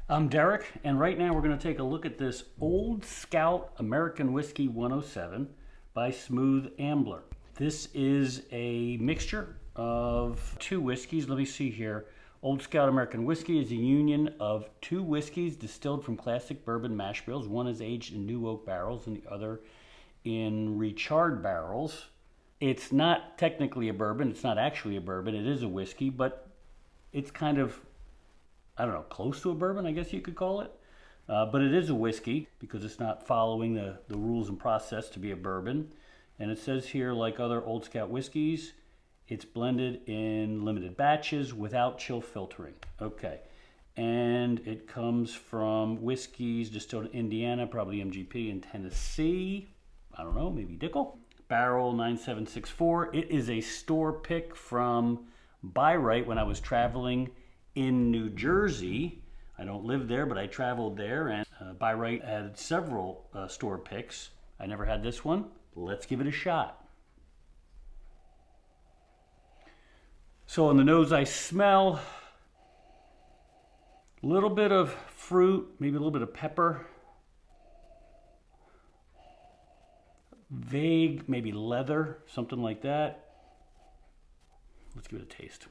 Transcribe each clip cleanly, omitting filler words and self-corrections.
I'm Derek, and right now we're going to take a look at this Old Scout American Whiskey 107 by Smooth Ambler. This is a mixture of two whiskeys. Let me see here. Old Scout American Whiskey is a union of two whiskeys distilled from classic bourbon mash bills. One is aged in new oak barrels and the other in recharred barrels. It's not technically a bourbon. It's not actually a bourbon. It is a whiskey, but it's kind of, I don't know, close to a bourbon, I guess you could call it. But it is a whiskey because it's not following the rules and process to be a bourbon. And it says here, like other Old Scout whiskeys, it's blended in limited batches without chill filtering. Okay. And it comes from whiskeys distilled in Indiana, probably MGP, in Tennessee. I don't know, maybe Dickel. Barrel 9764. It is a store pick from Buy Rite when I was traveling in New Jersey. I don't live there, but I traveled there, and Buy Rite had several store picks. I never had this one. Let's give it a shot. So on the nose, I smell a little bit of fruit, maybe a little bit of pepper. Vague, maybe leather, something like that. Let's give it a taste.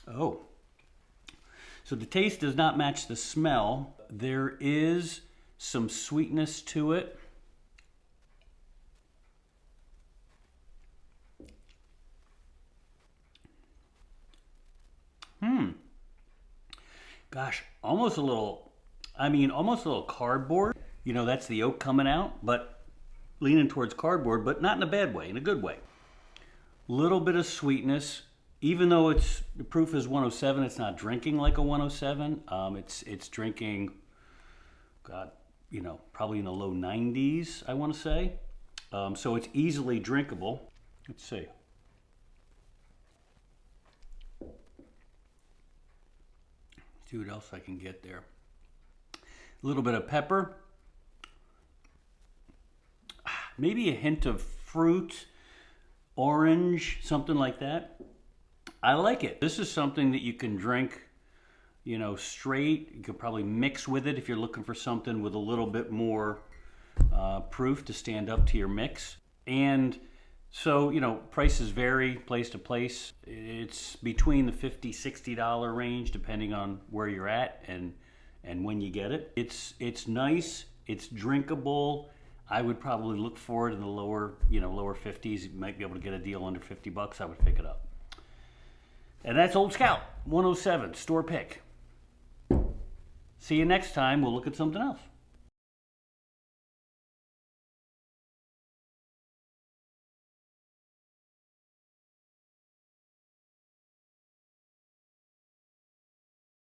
Oh, so the taste does not match the smell. There is some sweetness to it. Gosh, almost a little cardboard. You know, that's the oak coming out, but leaning towards cardboard, but not in a bad way, in a good way. Little bit of sweetness. Even though the proof is 107, it's not drinking like a 107. It's drinking, God, you know, probably in the low 90s, I want to say. So it's easily drinkable. Let's see. See what else I can get there. A little bit of pepper. Maybe a hint of fruit, orange, something like that. I like it. This is something that you can drink, you know, straight. You could probably mix with it if you're looking for something with a little bit more proof to stand up to your mix. And so, you know, prices vary place to place. It's between the $50, $60 range depending on where you're at and when you get it. It's nice. It's drinkable. I would probably look for it in the lower 50s. You might be able to get a deal under $50. I would pick it up. And that's Old Scout 107 store pick. See you next time. We'll look at something else.